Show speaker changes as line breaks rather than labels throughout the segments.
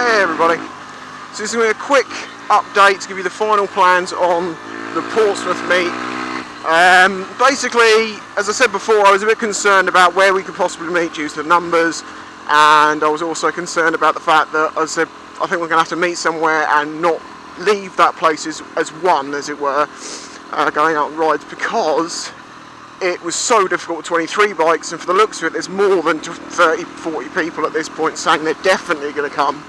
Hey everybody, so this is going to be a quick update to give you the final plans on the Portsmouth Meet. Basically, as I said before, I was a bit concerned about where we could possibly meet due to the numbers, and I was also concerned about the fact that, as I said, I think we're going to have to meet somewhere and not leave that place as one, as it were, going out on rides, because it was so difficult with 23 bikes, and for the looks of it, there's more than 30-40 people at this point saying they're definitely going to come.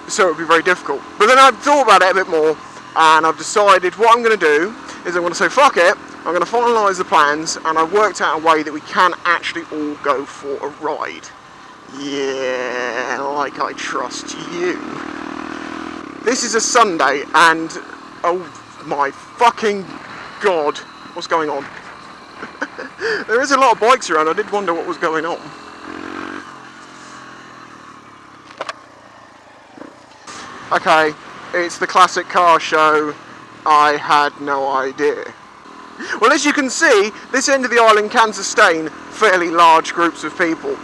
So it would be very difficult. But then I've thought about it a bit more, and I've decided what I'm going to do is I'm going to say fuck it, I'm going to finalise the plans, and I've worked out a way that we can actually all go for a ride. Yeah, like I trust you. This is a Sunday, and oh my fucking god, what's going on? There is a lot of bikes around. I did wonder what was going on. Okay, it's the classic car show. I had no idea. Well, as you can see, this end of the island can sustain fairly large groups of people.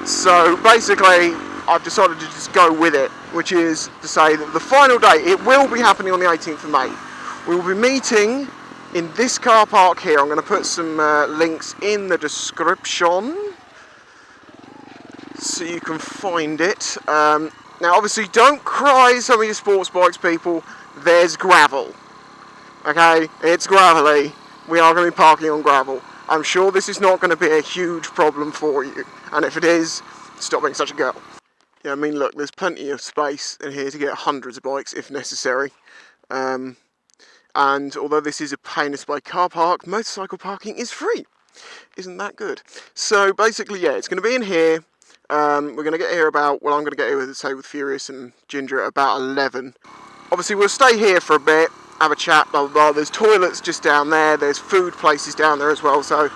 So basically, I've decided to just go with it, which is to say that the final day, it will be happening on the 18th of May. We will be meeting in this car park here. I'm going to put some links in the description so you can find it. Now obviously don't cry, some of you sports bikes people, there's gravel. Okay, it's gravelly. We are going to be parking on gravel. I'm sure this is not going to be a huge problem for you, and if it is, stop being such a girl. Yeah, I mean look, there's plenty of space in here to get hundreds of bikes if necessary. And although this is a pay display car park, motorcycle parking is free. Isn't that good? So basically, yeah, it's going to be in here. We're going to get here about, well, I'm going to get here with, say, with Furious and Ginger at about 11. Obviously, we'll stay here for a bit, have a chat, blah, blah, blah. There's toilets just down there. There's food places down there as well. So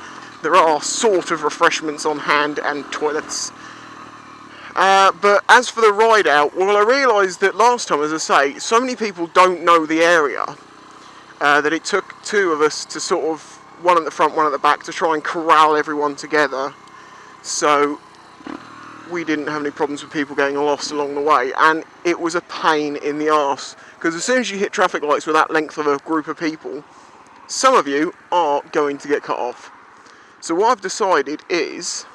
there are sort of refreshments on hand and toilets. But as for the ride out, well, I realised that last time, as I say, so many people don't know the area that it took two of us to sort of, one at the front, one at the back, to try and corral everyone together. So we didn't have any problems with people getting lost along the way, and it was a pain in the arse, because as soon as you hit traffic lights with that length of a group of people, some of you are going to get cut off. So what I've decided is,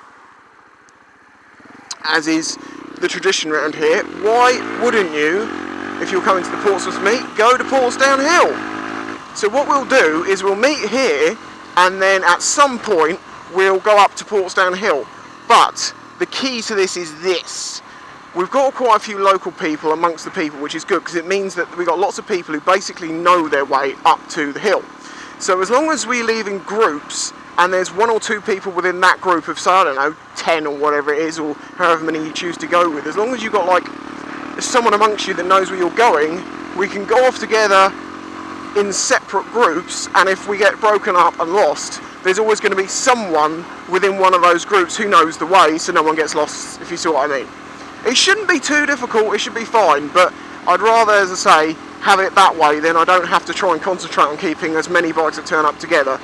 as is the tradition around here, why wouldn't you, if you're coming to the Portsmouth Meet, go to Portsdown Hill? So what we'll do is we'll meet here, and then at some point we'll go up to Portsdown Hill. But the key to this is this. We've got quite a few local people amongst the people, which is good, because it means that we've got lots of people who basically know their way up to the hill. So as long as we leave in groups, and there's one or two people within that group of, say, I don't know, 10 or whatever it is, or however many you choose to go with, as long as you've got, like, someone amongst you that knows where you're going, we can go off together in separate groups, and if we get broken up and lost, there's always going to be someone within one of those groups who knows the way, so no one gets lost, if you see what I mean. It shouldn't be too difficult, it should be fine, but I'd rather, as I say, have it that way, then I don't have to try and concentrate on keeping as many bikes that turn up together.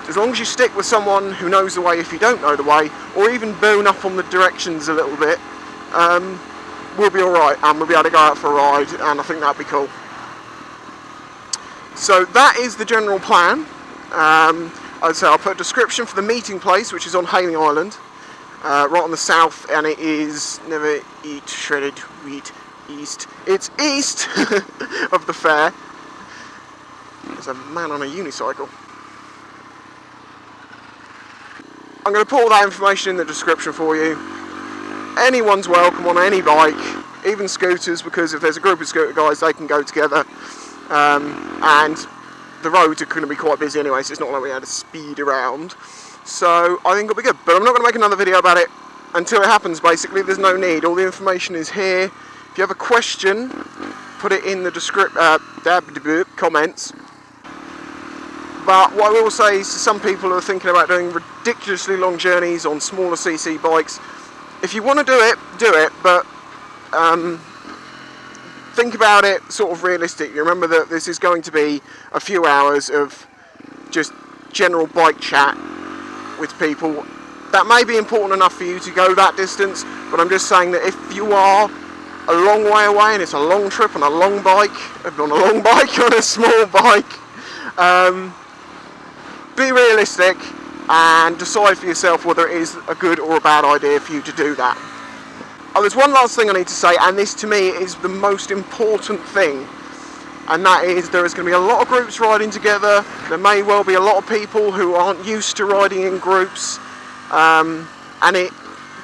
As long as you stick with someone who knows the way if you don't know the way, or even bone up on the directions a little bit, we'll be alright, and we'll be able to go out for a ride, and I think that'd be cool. So that is the general plan. I'd say I'll put a description for the meeting place, which is on Hayling Island, right on the south, and it is never eat shredded wheat east. It's east of the fair. There's a man on a unicycle. I'm going to put all that information in the description for you. Anyone's welcome on any bike, even scooters, because if there's a group of scooter guys, they can go together. And the roads are going to be quite busy anyway, so it's not like we had to speed around. So I think it'll be good, but I'm not going to make another video about it until it happens. Basically, there's no need. All the information is here. If you have a question, put it in the comments. But what I will say is to some people who are thinking about doing ridiculously long journeys on smaller CC bikes, if you want to do it, but think about it sort of realistically. Remember that this is going to be a few hours of just general bike chat with people. That may be important enough for you to go that distance, but but I'm just saying that if you are a long way away and it's a long trip on a long bike, on a small bike, be realistic and decide for yourself whether it is a good or a bad idea for you to do that. Oh, there's one last thing I need to say, and this to me is the most important thing, and that is there is going to be a lot of groups riding together. There may well be a lot of people who aren't used to riding in groups, and it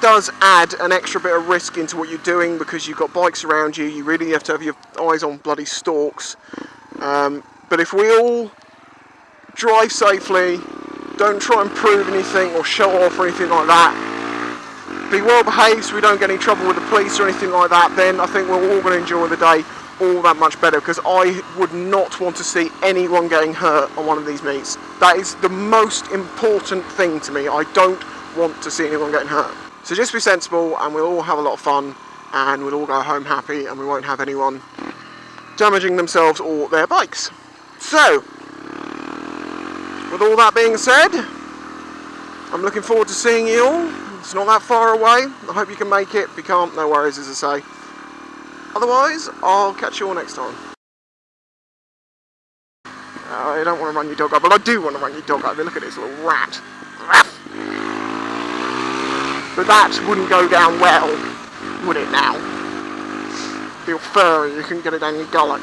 does add an extra bit of risk into what you're doing because you've got bikes around you. You really have to have your eyes on bloody stalks. But if we all drive safely, don't try and prove anything or show off or anything like that, be well behaved so we don't get any trouble with the police or anything like that, then I think we're all going to enjoy the day all that much better, because I would not want to see anyone getting hurt on one of these meets. That is the most important thing to me. I don't want to see anyone getting hurt. So just be sensible and we'll all have a lot of fun and we'll all go home happy and we won't have anyone damaging themselves or their bikes. So, with all that being said, I'm looking forward to seeing you all. It's not that far away. I hope you can make it. If you can't, no worries, as I say. Otherwise, I'll catch you all next time. I don't want to run your dog over, but I do want to run your dog over. Look at this little rat. But that wouldn't go down well, would it now? Feel furry, you couldn't get it down your gullet.